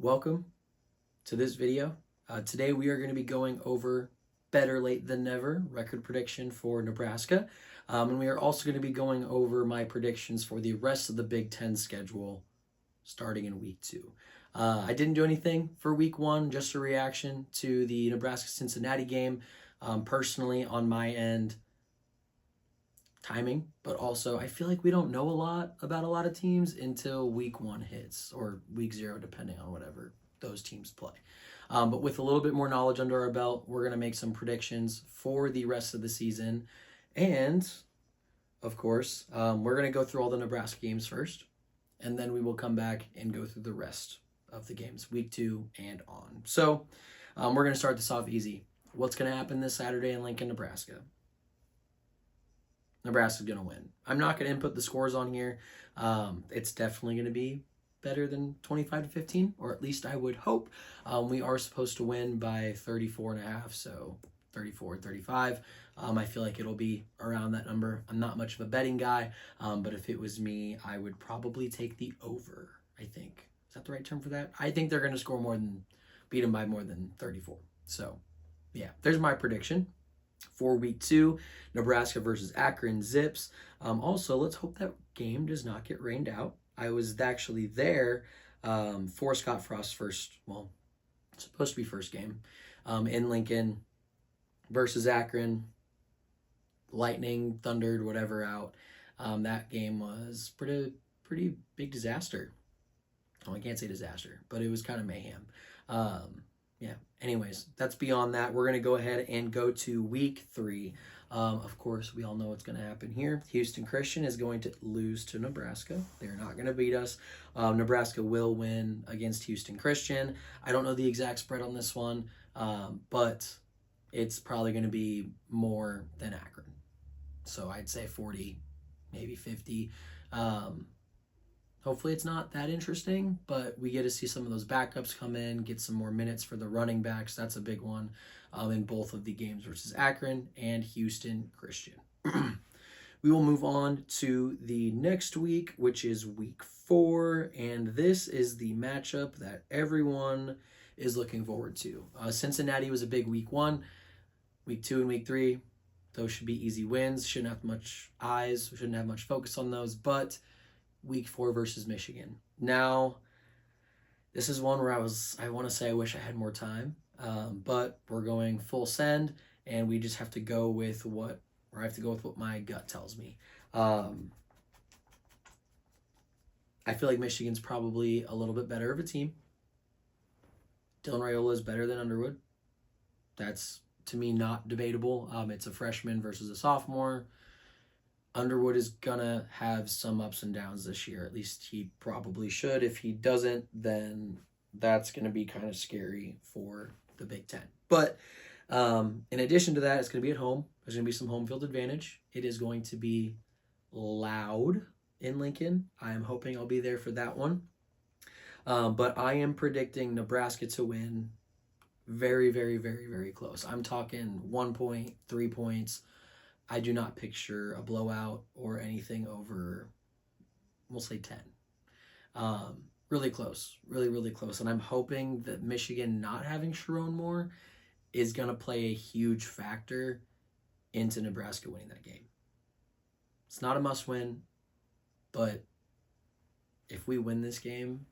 Welcome to this video. Today we are going to be going over better late than never record prediction for Nebraska. And we are also going to be going over my predictions for the rest of the Big Ten schedule starting in week 2. I didn't do anything for week 1, just a reaction to the Nebraska-Cincinnati game. Personally, on my end, timing, but also I feel like we don't know a lot about a lot of teams until week 1 hits or week 0, depending on whatever those teams play. But with a little bit more knowledge under our belt, we're going to make some predictions for the rest of the season. And, of course, we're going to go through all the Nebraska games first, and then we will come back and go through the rest of the games, week 2 and on. So we're going to start this off easy. What's going to happen this Saturday in Lincoln, Nebraska? Nebraska's going to win. I'm not going to input the scores on here. It's definitely going to be better than 25-15, or at least I would hope. We are supposed to win by 34.5, so 34-35. I feel like it'll be around that number. I'm not much of a betting guy, but if it was me, I would probably take the over, I think. Is that the right term for that? I think they're going to score beat them by more than 34. So, yeah, there's my prediction. For week 2, Nebraska versus Akron Zips. Also, let's hope that game does not get rained out. I was actually there for Scott Frost's supposed to be first game in Lincoln versus Akron. Lightning, thundered, whatever out. That game was pretty big disaster. Oh, I can't say disaster, but it was kind of mayhem. Yeah, anyways, that's beyond that. We're going to go ahead and go to week 3. Of course, we all know what's going to happen here. Houston Christian is going to lose to Nebraska. They're not going to beat us. Nebraska will win against Houston Christian. I don't know the exact spread on this one, but it's probably going to be more than Akron. So I'd say 40, maybe 50. Hopefully it's not that interesting, but we get to see some of those backups come in, get some more minutes for the running backs. That's a big one in both of the games versus Akron and Houston Christian. We will move on to the next week, which is week 4, and this is the matchup that everyone is looking forward to. Cincinnati was a big week 1. Week 2 and week 3, those should be easy wins. Shouldn't have much eyes, shouldn't have much focus on those, but week 4 versus Michigan. Now, this is one where I want to say I wish I had more time, but we're going full send, and we just have to go with what my gut tells me. I feel like Michigan's probably a little bit better of a team. Dylan Raiola is better than Underwood. That's, to me, not debatable. It's a freshman versus a sophomore. Underwood is going to have some ups and downs this year. At least he probably should. If he doesn't, then that's going to be kind of scary for the Big Ten. But in addition to that, it's going to be at home. There's going to be some home field advantage. It is going to be loud in Lincoln. I am hoping I'll be there for that one. But I am predicting Nebraska to win very, very, very, very close. I'm talking 1 point, 3 points. I do not picture a blowout or anything over, we'll say 10. Really close, really, really close. And I'm hoping that Michigan not having Sharon Moore is going to play a huge factor into Nebraska winning that game. It's not a must win, but if we win this game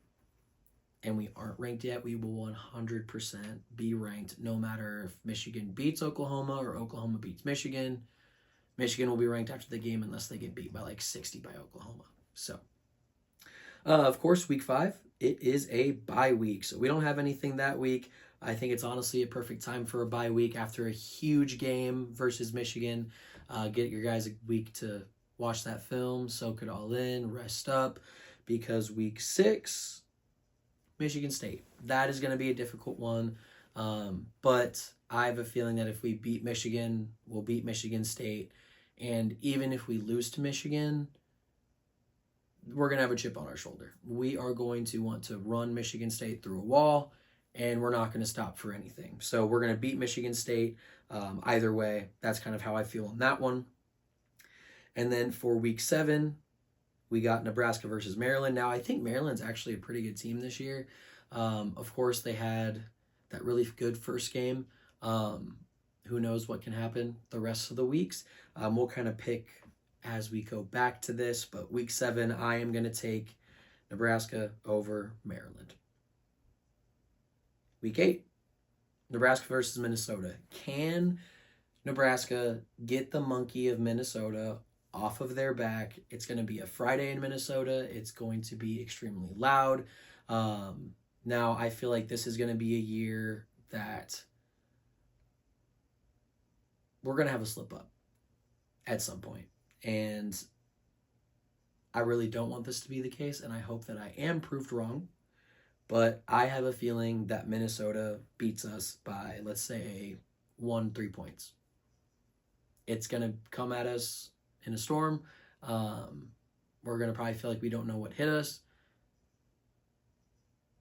and we aren't ranked yet, we will 100% be ranked no matter if Michigan beats Oklahoma or Oklahoma beats Michigan. Michigan will be ranked after the game unless they get beat by like 60 by Oklahoma. So, of course, week 5, it is a bye week. So we don't have anything that week. I think it's honestly a perfect time for a bye week after a huge game versus Michigan. Get your guys a week to watch that film, soak it all in, rest up, because week 6, Michigan State. That is going to be a difficult one. But I have a feeling that if we beat Michigan, we'll beat Michigan State. And even if we lose to Michigan, we're going to have a chip on our shoulder. We are going to want to run Michigan State through a wall, and we're not going to stop for anything. So we're going to beat Michigan State either way. That's kind of how I feel on that one. And then for week 7, We got Nebraska versus Maryland. Now, I think Maryland's actually a pretty good team this year. Of course, they had that really good first game. Who knows what can happen the rest of the weeks. We'll kind of pick as we go back to this, but week 7, I am going to take Nebraska over Maryland. Week 8, Nebraska versus Minnesota. Can Nebraska get the monkey of Minnesota off of their back? It's going to be a Friday in Minnesota. It's going to be extremely loud. Now, I feel like this is going to be a year that we're going to have a slip up at some point. And I really don't want this to be the case, and I hope that I am proved wrong. But I have a feeling that Minnesota beats us by, let's say, 1-3 points. It's going to come at us in a storm. We're going to probably feel like we don't know what hit us.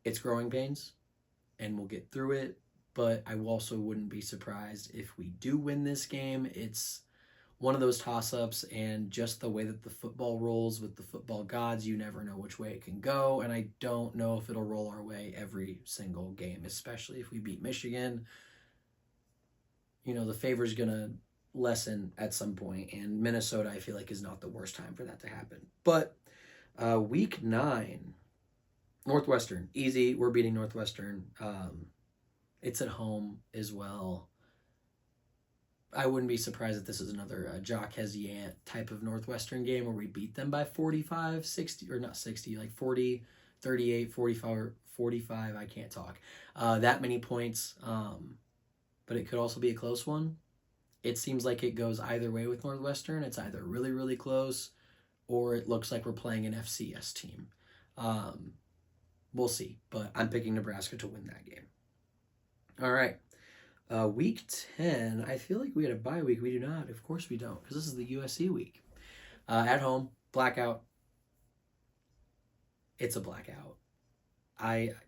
It's growing pains, and we'll get through it. But I also wouldn't be surprised if we do win this game. It's one of those toss-ups, and just the way that the football rolls with the football gods, you never know which way it can go, and I don't know if it'll roll our way every single game, especially if we beat Michigan. You know, the favor's going to lessen at some point, and Minnesota, I feel like, is not the worst time for that to happen. But week 9, Northwestern, easy. We're beating Northwestern. It's at home as well. I wouldn't be surprised if this is another Jock Hesiant type of Northwestern game where we beat them by 45, 60, or not 60, like 40, 38, 45, I can't talk. That many points, but it could also be a close one. It seems like it goes either way with Northwestern. It's either really, really close, or it looks like we're playing an FCS team. We'll see, but I'm picking Nebraska to win that game. All right. Week 10, I feel like we had a bye week. We do not. Of course we don't, because this is the USC week. At home, blackout. It's a blackout.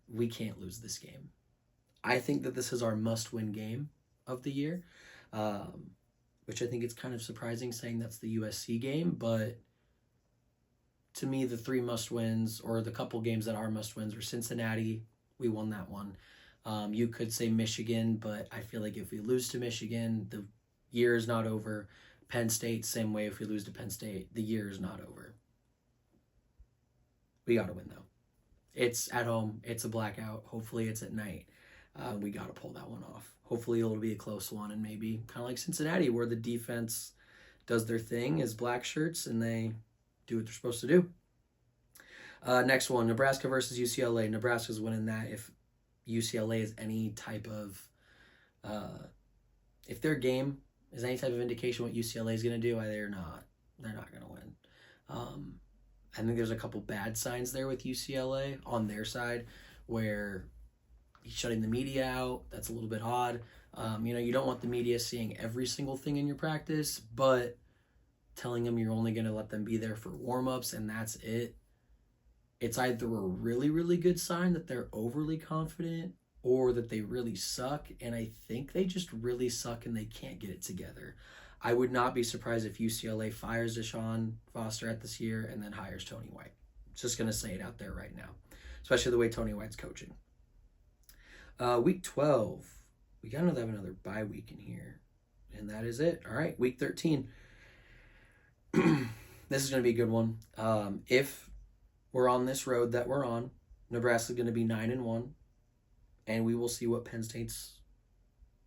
We can't lose this game. I think that this is our must-win game of the year, which I think it's kind of surprising saying that's the USC game, but to me, the 3 must-wins, or the couple games that are must-wins, are Cincinnati. We won that one. You could say Michigan, but I feel like if we lose to Michigan, the year is not over. Penn State, same way. If we lose to Penn State, the year is not over. We got to win, though. It's at home. It's a blackout. Hopefully it's at night. We got to pull that one off. Hopefully it'll be a close one, and maybe kind of like Cincinnati, where the defense does their thing as black shirts, and they do what they're supposed to do. Next one, Nebraska versus UCLA. Nebraska's winning that. If UCLA is any type of, if their game is any type of indication what UCLA is going to do, they're not going to win. I think there's a couple bad signs there with UCLA on their side, where he's shutting the media out. That's a little bit odd. You don't want the media seeing every single thing in your practice, but telling them you're only going to let them be there for warm-ups and that's it. It's either a really, really good sign that they're overly confident or that they really suck, and I think they just really suck and they can't get it together. I would not be surprised if UCLA fires Deshaun Foster at this year and then hires Tony White. Just going to say it out there right now, especially the way Tony White's coaching. Week 12, we got to have another bye week in here, and that is it. All right, week 13. This is going to be a good one. If we're on this road that we're on, Nebraska's going to be 9-1, and we will see what Penn State's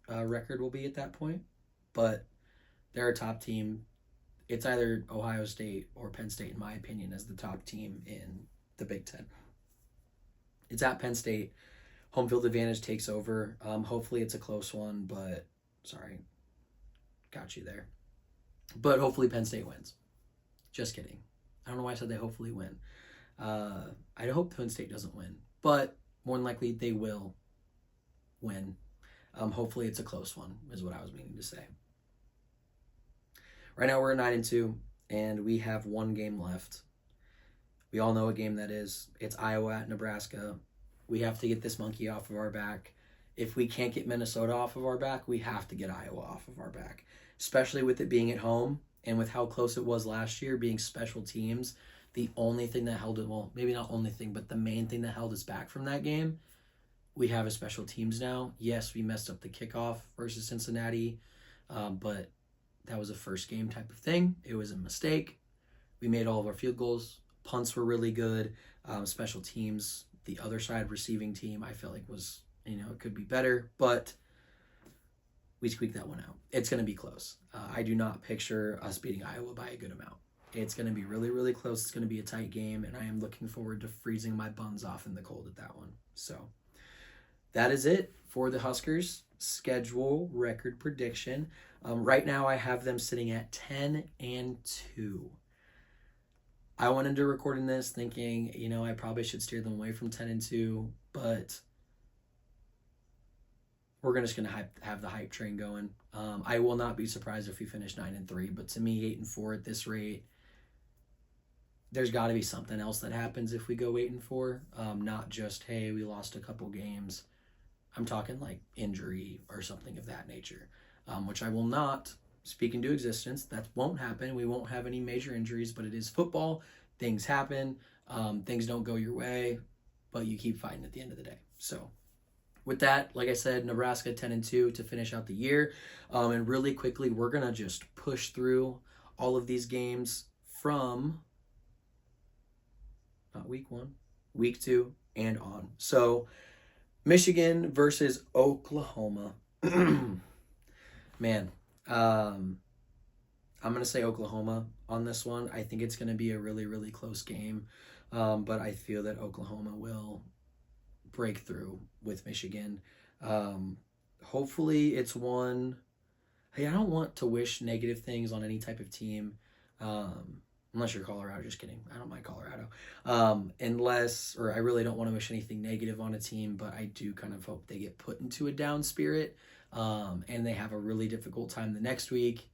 record will be at that point. But they're a top team. It's either Ohio State or Penn State, in my opinion, as the top team in the Big Ten. It's at Penn State. Home field advantage takes over. Hopefully it's a close one, but sorry. Got you there. But hopefully Penn State wins. Just kidding. I don't know why I said they hopefully win. I hope Penn State doesn't win, but more than likely they will win. Hopefully it's a close one, is what I was meaning to say. Right now we're at 9-2, and we have one game left. We all know what game that is. It's Iowa at Nebraska. We have to get this monkey off of our back. If we can't get Minnesota off of our back, we have to get Iowa off of our back, especially with it being at home and with how close it was last year, being special teams. The only thing that held it, well, maybe not only thing, but the main thing that held us back from that game, we have a special teams now. Yes, we messed up the kickoff versus Cincinnati, but that was a first game type of thing. It was a mistake. We made all of our field goals. Punts were really good. Special teams, the other side receiving team, I felt like was, it could be better, but we squeaked that one out. It's going to be close. I do not picture us beating Iowa by a good amount. It's going to be really, really close. It's going to be a tight game, and I am looking forward to freezing my buns off in the cold at that one. So that is it for the Huskers schedule record prediction. Right now, I have them sitting at 10-2. I went into recording this thinking, I probably should steer them away from 10-2, but we're just going to have the hype train going. I will not be surprised if we finish 9-3, but to me, 8-4 at this rate, there's got to be something else that happens if we go 8-4. Not just, hey, we lost a couple games. I'm talking like injury or something of that nature, which I will not speak into existence. That won't happen. We won't have any major injuries, but it is football. Things happen. Things don't go your way, but you keep fighting at the end of the day. So with that, like I said, Nebraska 10-2 to finish out the year. And really quickly, we're going to just push through all of these games from not week 1, week 2, and on. So Michigan versus Oklahoma. Man, I'm going to say Oklahoma on this one. I think it's going to be a really, really close game. But I feel that Oklahoma will break through with Michigan. Hopefully it's one. Hey, I don't want to wish negative things on any type of team. Unless you're Colorado, just kidding. I don't mind Colorado. I really don't want to wish anything negative on a team, but I do kind of hope they get put into a down spirit. And they have a really difficult time the next week.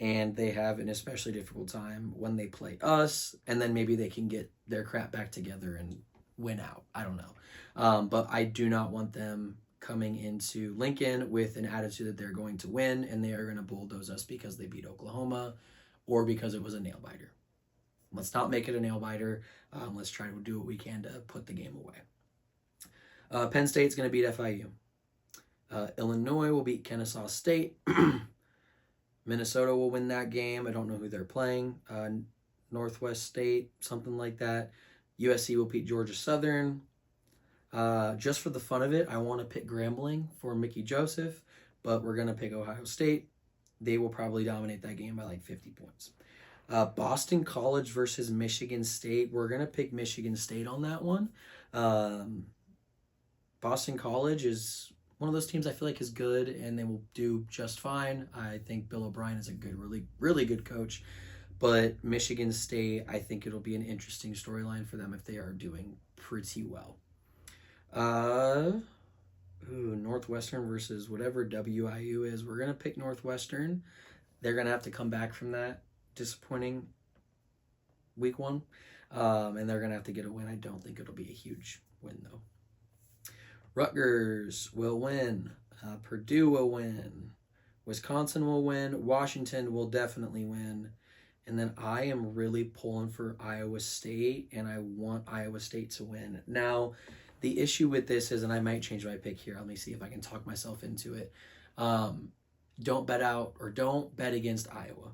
And they have an especially difficult time when they play us. And then maybe they can get their crap back together and win out. I don't know. But I do not want them coming into Lincoln with an attitude that they're going to win and they are going to bulldoze us because they beat Oklahoma or because it was a nail biter. Let's not make it a nail biter. Let's try to do what we can to put the game away. Penn State's going to beat FIU. Illinois will beat Kennesaw State. Minnesota will win that game. I don't know who they're playing. Northwest State, something like that. USC will beat Georgia Southern. Just for the fun of it, I want to pick Grambling for Mickey Joseph, but we're going to pick Ohio State. They will probably dominate that game by like 50 points. Boston College versus Michigan State. We're going to pick Michigan State on that one. Boston College is one of those teams I feel like is good, and they will do just fine. I think Bill O'Brien is a good, really, really good coach. But Michigan State, I think it'll be an interesting storyline for them if they are doing pretty well. Northwestern versus whatever WIU is. We're going to pick Northwestern. They're going to have to come back from that disappointing week 1. And they're going to have to get a win. I don't think it'll be a huge win, though. Rutgers will win. Purdue will win. Wisconsin will win. Washington will definitely win. And then I am really pulling for Iowa State, and I want Iowa State to win. Now, the issue with this is, and I might change my pick here. Let me see if I can talk myself into it. Don't bet against Iowa,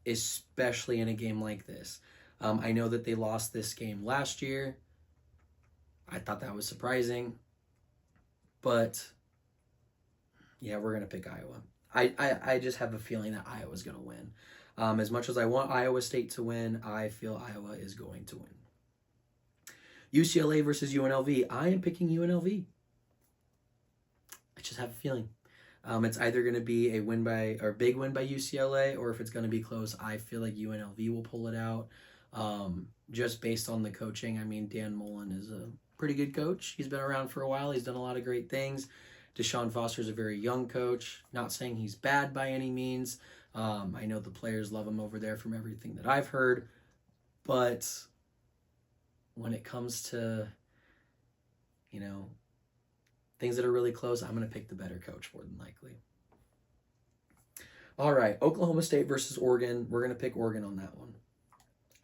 especially in a game like this. I know that they lost this game last year. I thought that was surprising. But, yeah, we're going to pick Iowa. I just have a feeling that Iowa's going to win. As much as I want Iowa State to win, I feel Iowa is going to win. UCLA versus UNLV. I am picking UNLV. I just have a feeling. It's either going to be a big win by UCLA, or if it's going to be close, I feel like UNLV will pull it out. Just based on the coaching. I mean, Dan Mullen is a pretty good coach. He's been around for a while. He's done a lot of great things. Deshaun Foster is a very young coach. Not saying he's bad by any means. I know the players love him over there from everything that I've heard. But when it comes to, things that are really close, I'm going to pick the better coach more than likely. All right, Oklahoma State versus Oregon. We're going to pick Oregon on that one.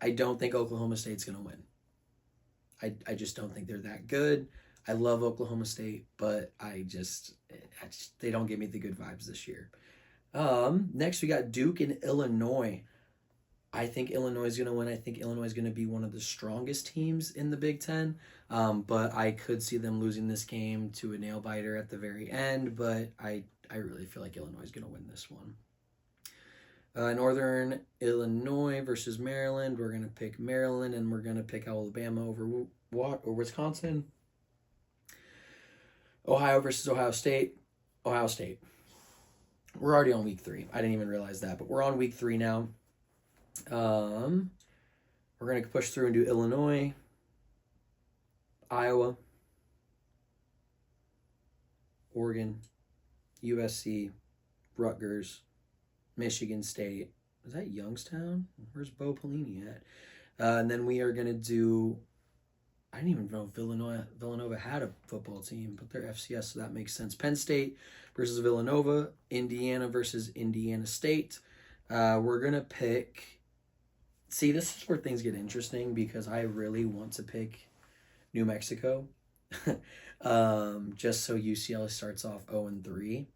I don't think Oklahoma State's going to win. I just don't think they're that good. I love Oklahoma State, but I just they don't give me the good vibes this year. Next, we got Duke and Illinois. I think Illinois is going to win. I think Illinois is going to be one of the strongest teams in the Big Ten. But I could see them losing this game to a nail biter at the very end. But I really feel like Illinois is going to win this one. Northern Illinois versus Maryland. We're going to pick Maryland, and we're going to pick Alabama over Wisconsin. Ohio versus Ohio State. Ohio State. We're already on week 3. I didn't even realize that, but we're on week 3 now. We're going to push through and do Illinois, Iowa, Oregon, USC, Rutgers, Michigan State. Is that Youngstown? Where's Bo Pelini at? And then we are going to do, I didn't even know Villanova had a football team, but they're FCS, so that makes sense. Penn State versus Villanova, Indiana versus Indiana State. We're going to pick, see, this is where things get interesting because I really want to pick New Mexico. Just so UCLA starts off 0-3.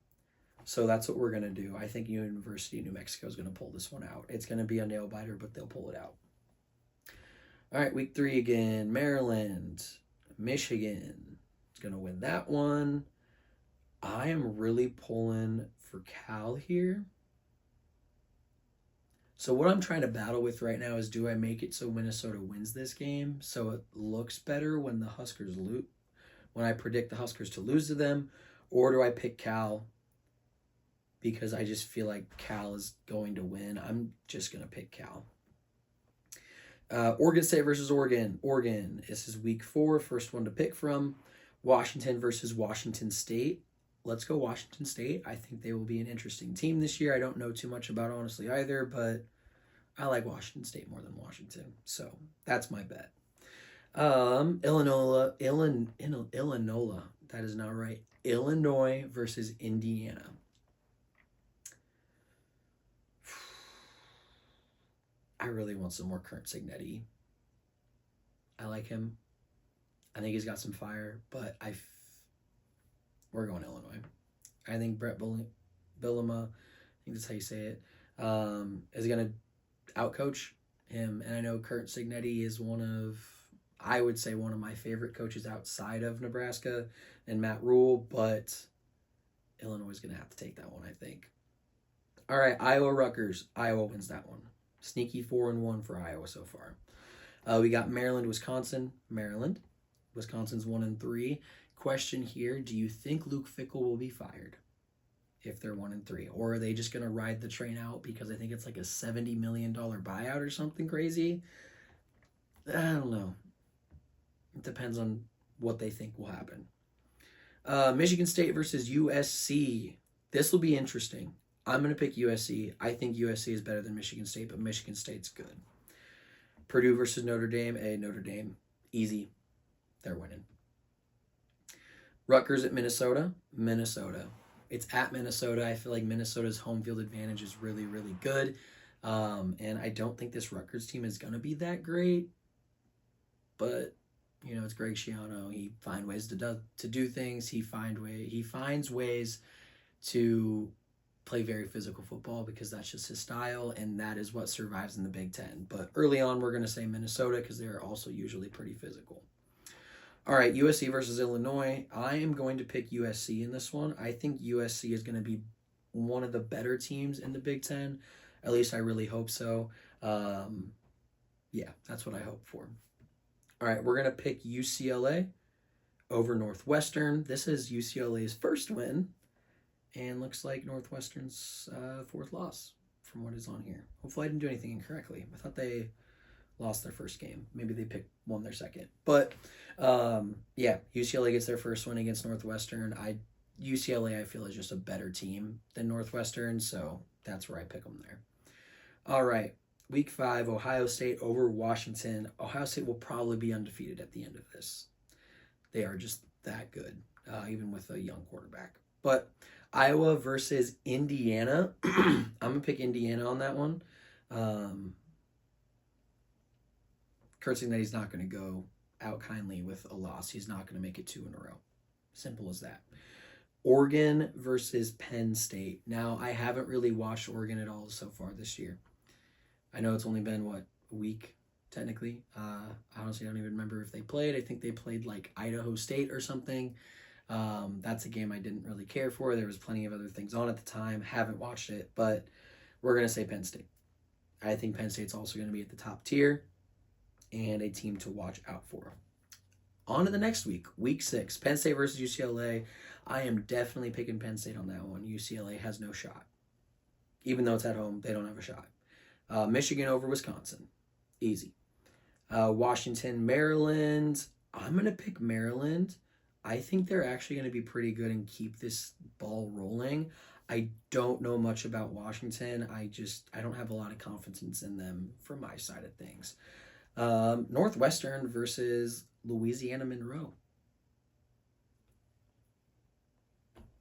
So that's what we're going to do. I think University of New Mexico is going to pull this one out. It's going to be a nail biter, but they'll pull it out. All right, week 3 again. Maryland, Michigan is going to win that one. I am really pulling for Cal here. So what I'm trying to battle with right now is, do I make it so Minnesota wins this game so it looks better when the Huskers lose, when I predict the Huskers to lose to them, or do I pick Cal because I just feel like Cal is going to win? I'm just going to pick Cal. Oregon State versus Oregon. Oregon, this is week 4, first one to pick from. Washington versus Washington State. Let's go Washington State. I think they will be an interesting team this year. I don't know too much about honestly either, but I like Washington State more than Washington. So that's my bet. Illinois, that is not right. Illinois versus Indiana. I really want some more Current Signetti. I like him. I think he's got some fire, but we're going Illinois. I think Brett Bielema, I think that's how you say it, is going to outcoach him. And I know Current Signetti is I would say one of my favorite coaches outside of Nebraska and Matt Rule, but Illinois is going to have to take that one, I think. All right, Iowa Rutgers. Iowa wins that one. Sneaky 4-1 for Iowa so far. We got Maryland, Wisconsin. Maryland. Wisconsin's 1-3. Question here, do you think Luke Fickell will be fired if they're 1-3? Or are they just going to ride the train out because I think it's like a $70 million buyout or something crazy? I don't know. It depends on what they think will happen. Michigan State versus USC. This will be interesting. I'm going to pick USC. I think USC is better than Michigan State, but Michigan State's good. Purdue versus Notre Dame. Notre Dame. Easy. They're winning. Rutgers at Minnesota. Minnesota. It's at Minnesota. I feel like Minnesota's home field advantage is really, really good. And I don't think this Rutgers team is going to be that great. But, it's Greg Schiano. He finds ways to do things. He finds ways to play very physical football because that's just his style, and that is what survives in the Big Ten. But early on, we're going to say Minnesota because they're also usually pretty physical. All right, USC versus Illinois. I am going to pick USC in this one. I think USC is going to be one of the better teams in the Big Ten. At least I really hope so. Yeah, that's what I hope for. All right, we're going to pick UCLA over Northwestern. This is UCLA's first win. And looks like Northwestern's 4th loss from what is on here. Hopefully I didn't do anything incorrectly. I thought they lost their first game. Maybe they won their second. But, yeah, UCLA gets their first win against Northwestern. UCLA, I feel, is just a better team than Northwestern, so that's where I pick them there. All right, week 5, Ohio State over Washington. Ohio State will probably be undefeated at the end of this. They are just that good, even with a young quarterback. But Iowa versus Indiana. I'm going to pick Indiana on that one. cursing that he's not going to go out kindly with a loss. He's not going to make it 2 in a row. Simple as that. Oregon versus Penn State. Now, I haven't really watched Oregon at all so far this year. I know it's only been, a week, technically. Honestly, I don't even remember if they played. I think they played, Idaho State or something. That's a game I didn't really care for. There was plenty of other things on at the time. Haven't watched it, but we're going to say Penn State. I think Penn State's also going to be at the top tier and a team to watch out for. On to the next week, week 6, Penn State versus UCLA. I am definitely picking Penn State on that one. UCLA has no shot. Even though it's at home, they don't have a shot. Michigan over Wisconsin. Easy. Washington, Maryland. I'm going to pick Maryland. I think they're actually going to be pretty good and keep this ball rolling. I don't know much about Washington. I don't have a lot of confidence in them from my side of things. Northwestern versus Louisiana Monroe.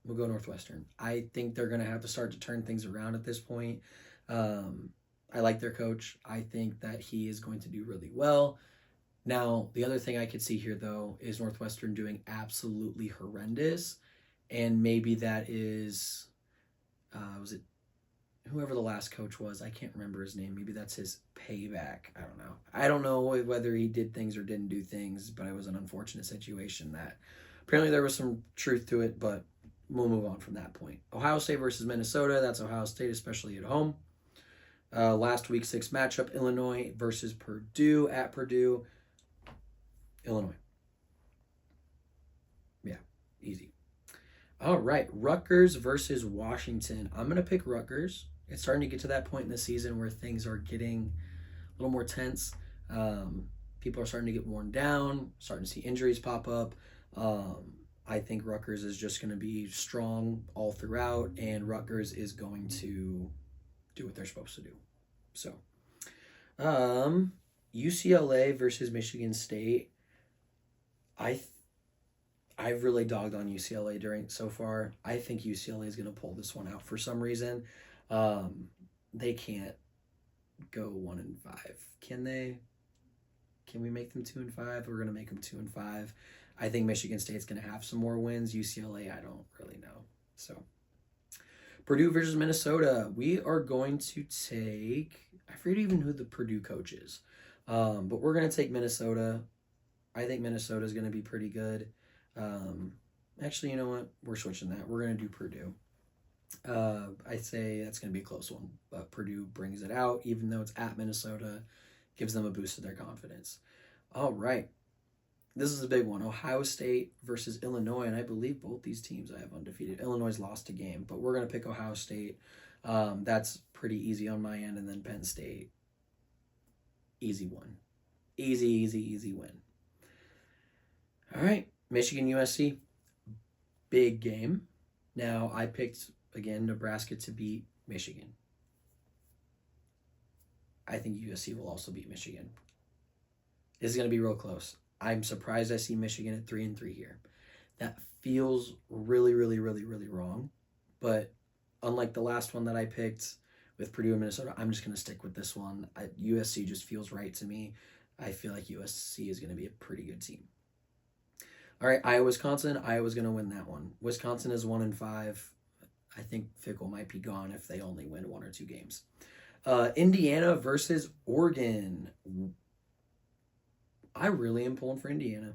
We'll go Northwestern. I think they're going to have to start to turn things around at this point. I like their coach. I think that he is going to do really well. Now, the other thing I could see here, though, is Northwestern doing absolutely horrendous. And maybe that is, was it whoever the last coach was? I can't remember his name. Maybe that's his payback. I don't know. I don't know whether he did things or didn't do things, but it was an unfortunate situation that apparently there was some truth to it, but we'll move on from that point. Ohio State versus Minnesota. That's Ohio State, especially at home. Last week 6 matchup, Illinois versus Purdue at Purdue. Illinois. Yeah, easy. All right, Rutgers versus Washington. I'm going to pick Rutgers. It's starting to get to that point in the season where things are getting a little more tense. People are starting to get worn down, starting to see injuries pop up. I think Rutgers is just going to be strong all throughout, and Rutgers is going to do what they're supposed to do. So, UCLA versus Michigan State. I've really dogged on UCLA so far. I think UCLA is going to pull this one out for some reason. They can't go 1-5. Can they? Can we make them 2-5? We're going to make them 2-5. I think Michigan State's going to have some more wins. UCLA, I don't really know. So, Purdue versus Minnesota. We are going to take, I forget even who the Purdue coach is, but we're going to take Minnesota. I think Minnesota is going to be pretty good. Actually, you know what? We're switching that. We're going to do Purdue. I'd say that's going to be a close one, but Purdue brings it out, even though it's at Minnesota, gives them a boost to their confidence. All right. This is a big one. Ohio State versus Illinois, and I believe both these teams I have undefeated. Illinois lost a game, but we're going to pick Ohio State. That's pretty easy on my end, and then Penn State. Easy one. Easy win. All right, Michigan, USC. Big game. Now, I picked, again, Nebraska to beat Michigan. I think USC will also beat Michigan. This is going to be real close. I'm surprised I see Michigan at 3-3 here. That feels really wrong. But unlike the last one that I picked with Purdue and Minnesota, I'm just going to stick with this one. USC just feels right to me. I feel like USC is going to be a pretty good team. All right, Iowa, Wisconsin. Iowa's going to win that one. Wisconsin is 1-5. I think Fickle might be gone if they only win 1 or 2 games. Indiana versus Oregon. I really am pulling for Indiana.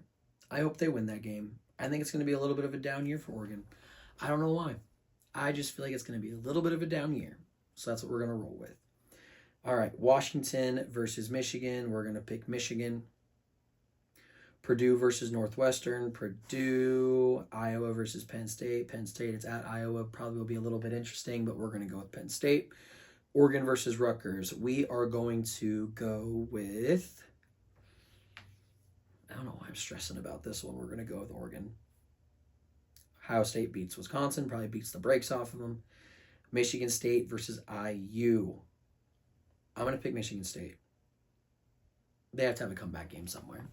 I hope they win that game. I think it's going to be a little bit of a down year for Oregon. I don't know why. I just feel like it's going to be a little bit of a down year. So that's what we're going to roll with. All right, Washington versus Michigan. We're going to pick Michigan. Purdue versus Northwestern. Purdue. Iowa versus Penn State. Penn State, it's at Iowa. Probably will be a little bit interesting, but we're going to go with Penn State. Oregon versus Rutgers. We are going to go with... I don't know why I'm stressing about this one. We're going to go with Oregon. Ohio State beats Wisconsin. Probably beats the brakes off of them. Michigan State versus IU. I'm going to pick Michigan State. They have to have a comeback game somewhere.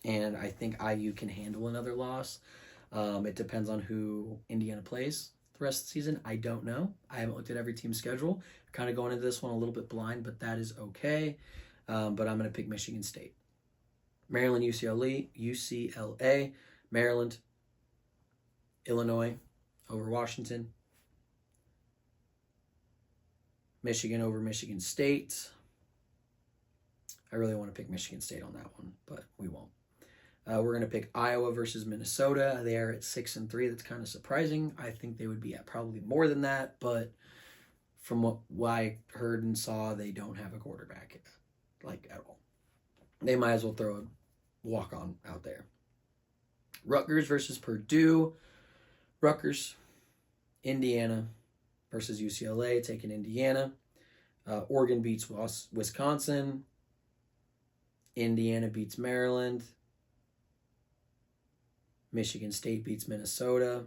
And I think IU can handle another loss. It depends on who Indiana plays the rest of the season. I don't know. I haven't looked at every team's schedule. Kind of going into this one a little bit blind, but that is okay. but I'm going to pick Michigan State. Maryland, UCLA, Maryland, Illinois over Washington, Michigan over Michigan State. I really want to pick Michigan State on that one, but we won't. We're going to pick Iowa versus Minnesota. They are at 6-3. That's kind of surprising. I think they would be at probably more than that, but from what I heard and saw, they don't have a quarterback, like, at all. They might as well throw a walk-on out there. Rutgers versus Purdue. Rutgers. Indiana versus UCLA, taking Indiana. Oregon beats Wisconsin. Indiana beats Maryland. Michigan State beats Minnesota.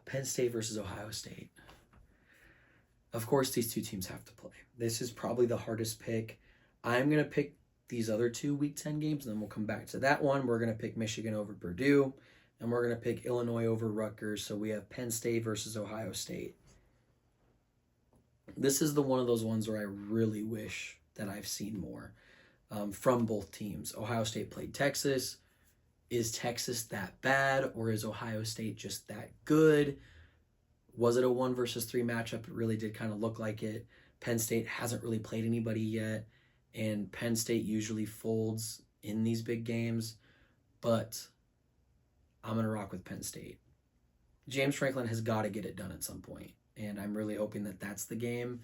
Penn State versus Ohio State. Of course, these two teams have to play. This is probably the hardest pick. I'm going to pick these other two Week 10 games, and then we'll come back to that one. We're going to pick Michigan over Purdue, and we're going to pick Illinois over Rutgers. So we have Penn State versus Ohio State. This is one of those ones where I really wish that I've seen more from both teams. Ohio State played Texas. Is Texas that bad, or is Ohio State just that good? Was it a 1 versus 3 matchup? It really did kind of look like it. Penn State hasn't really played anybody yet, and Penn State usually folds in these big games, but I'm going to rock with Penn State. James Franklin has got to get it done at some point, and I'm really hoping that that's the game.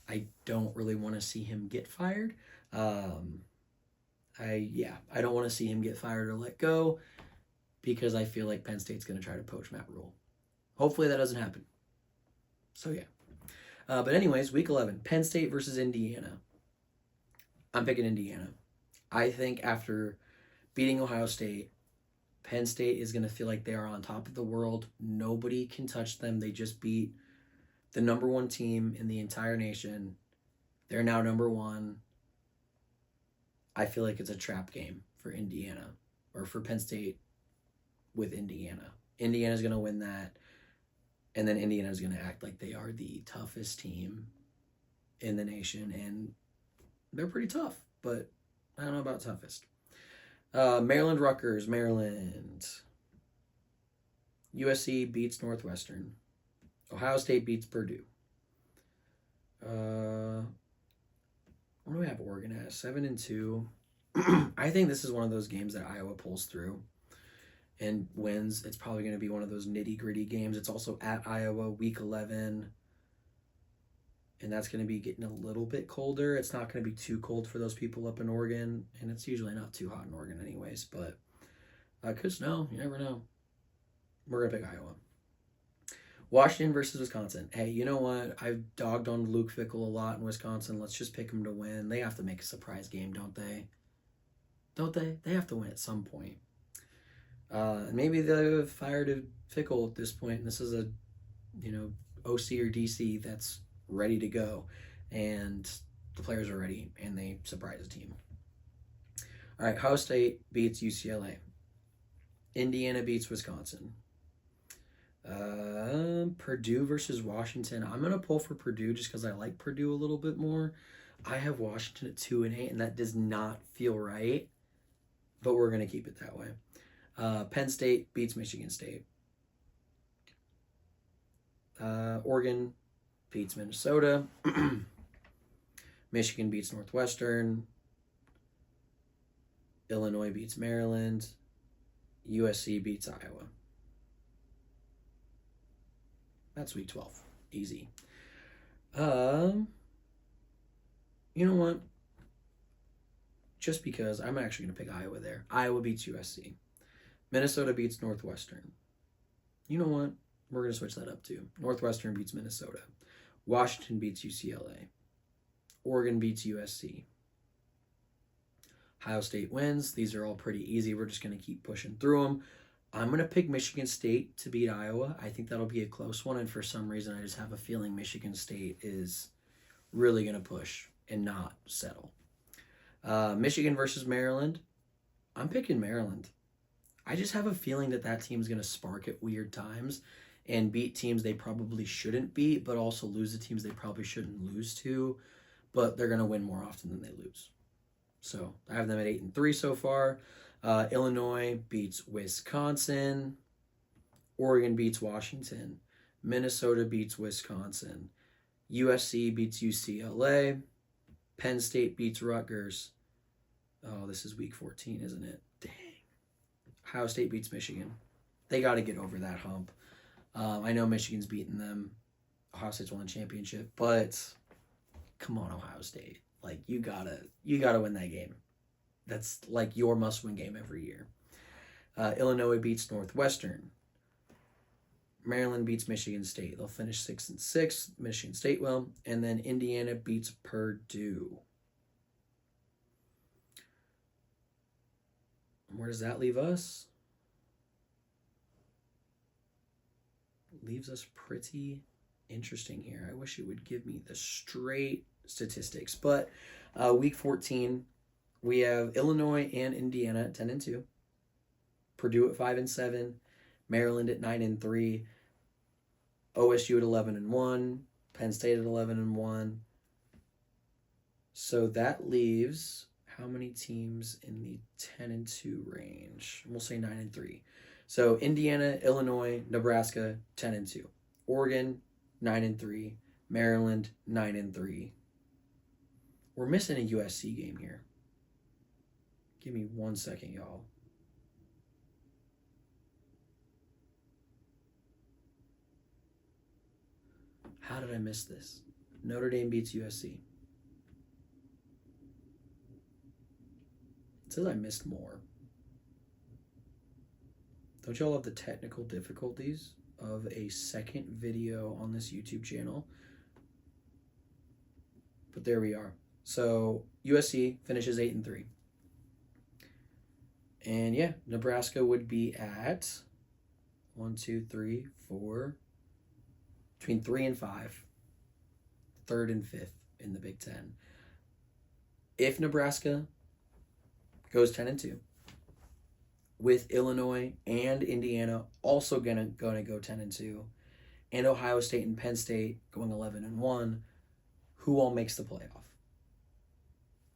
I don't really want to see him get fired. I don't want to see him get fired or let go, because I feel like Penn State's going to try to poach Matt Rule. Hopefully that doesn't happen. So, yeah. But anyways, Week 11, Penn State versus Indiana. I'm picking Indiana. I think after beating Ohio State, Penn State is going to feel like they are on top of the world. Nobody can touch them. They just beat the number 1 team in the entire nation. They're now number 1. I feel like it's a trap game for Indiana, or for Penn State with Indiana. Indiana's going to win that, and then Indiana's going to act like they are the toughest team in the nation, and they're pretty tough, but I don't know about toughest. Maryland, Rutgers, Maryland. USC beats Northwestern. Ohio State beats Purdue. What do we have Oregon at? 7-2. I think this is one of those games that Iowa pulls through and wins. It's probably going to be one of those nitty-gritty games. It's also at Iowa, Week 11. And that's going to be getting a little bit colder. It's not going to be too cold for those people up in Oregon. And it's usually not too hot in Oregon anyways. But could snow. You never know. We're going to pick Iowa. Washington versus Wisconsin. Hey, you know what? I've dogged on Luke Fickell a lot in Wisconsin. Let's just pick them to win. They have to make a surprise game, don't they? Don't they? They have to win at some point. Maybe they've fired Fickell at this point, and this is a, OC or DC that's ready to go, and the players are ready, and they surprise a team. All right, Ohio State beats UCLA. Indiana beats Wisconsin. Purdue versus Washington. I'm going to pull for Purdue just because I like Purdue a little bit more. I have Washington at 2-8, and that does not feel right, but we're going to keep it that way. Penn State beats Michigan State. Oregon beats Minnesota. Michigan beats Northwestern. Illinois beats Maryland. USC beats Iowa. That's Week 12. Easy. You know what? Just because I'm actually going to pick Iowa there. Iowa beats USC. Minnesota beats Northwestern. You know what? We're going to switch that up too. Northwestern beats Minnesota. Washington beats UCLA. Oregon beats USC. Ohio State wins. These are all pretty easy. We're just going to keep pushing through them. I'm going to pick Michigan State to beat Iowa. I think that'll be a close one, and for some reason I just have a feeling Michigan State is really going to push and not settle. Michigan versus Maryland. I'm picking Maryland. I just have a feeling that team's going to spark at weird times and beat teams they probably shouldn't beat, but also lose the teams they probably shouldn't lose to. but they're going to win more often than they lose. So I have them at 8-3 so far. Illinois beats Wisconsin. Oregon beats Washington. Minnesota beats Wisconsin. USC beats UCLA. Penn State beats Rutgers. Oh, this is week 14, isn't it? Dang. Ohio State beats Michigan. They got to get over that hump. I know Michigan's beaten them. Ohio State's won the championship, but come on, Ohio State. Like, you gotta win that game. That's like your must-win game every year. Illinois beats Northwestern. Maryland beats Michigan State. They'll finish 6-6. Michigan State will. And then Indiana beats Purdue. Where does that leave us? Leaves us pretty interesting here. I wish it would give me the straight statistics. But week 14, we have Illinois and Indiana at 10-2. Purdue at 5-7. Maryland at 9-3, OSU at 11-1, Penn State at 11-1. So that leaves how many teams in the 10-2 range? We'll say 9-3. So Indiana, Illinois, Nebraska 10-2, Oregon 9-3, Maryland 9-3. We're missing a USC game here. Give me 1 second, y'all. How did I miss this? Notre Dame beats USC. It says I missed more. Don't y'all love the technical difficulties of a second video on this YouTube channel? But there we are. So USC finishes 8-3. And yeah, Nebraska would be at 1, 2, 3, 4, between 3 and 5, 3rd and 5th in the Big Ten. If Nebraska goes 10-2, with Illinois and Indiana also gonna go 10-2, and Ohio State and Penn State going 11-1, who all makes the playoff?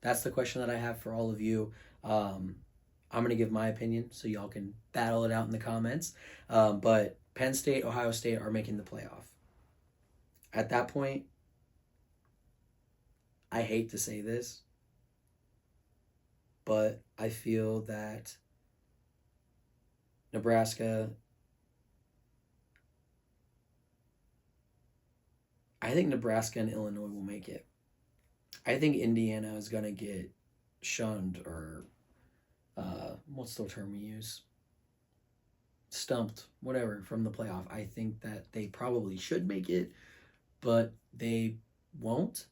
That's the question that I have for all of you. I'm gonna give my opinion, so y'all can battle it out in the comments. But Penn State, Ohio State are making the playoff. At that point, I hate to say this, but I feel that Nebraska, I think Nebraska and Illinois will make it. I think Indiana is going to get shunned or, what's the term we use? Stumped, whatever, from the playoff. I think that they probably should make it, but they won't.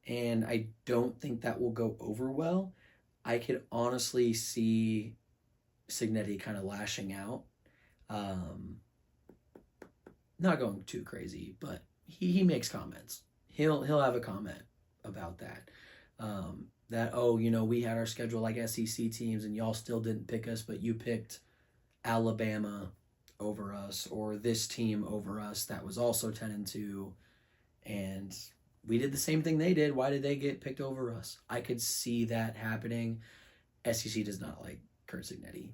And I don't think that will go over well. I could honestly see Signetti kind of lashing out. Not going too crazy, but he makes comments. He'll have a comment about that. That, oh, you know, we had our schedule like SEC teams and y'all still didn't pick us, but you picked Alabama over us, or this team over us that was also 10-2, and we did the same thing they did. Why did they get picked over us? I could see that happening. SEC does not like Kurt Signetti,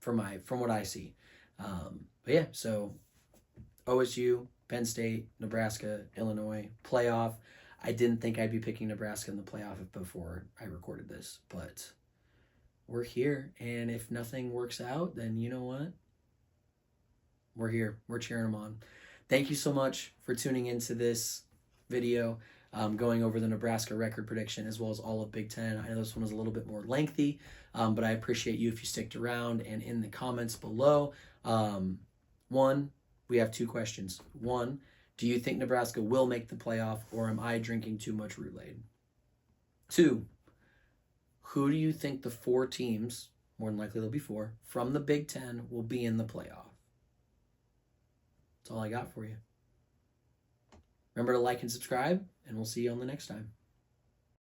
from what I see. But yeah, so OSU, Penn State, Nebraska, Illinois, playoff. I didn't think I'd be picking Nebraska in the playoff before I recorded this, but we're here. And if nothing works out, then you know what? We're here. We're cheering them on. Thank you so much for tuning into this video, going over the Nebraska record prediction as well as all of Big Ten. I know this one was a little bit more lengthy, but I appreciate you if you sticked around. And in the comments below, we have 2 questions. 1, do you think Nebraska will make the playoff, or am I drinking too much Root-Aid? 2, who do you think the 4 teams, more than likely there'll be 4, from the Big Ten will be in the playoff? That's all I got for you. Remember to like and subscribe, and we'll see you on the next time.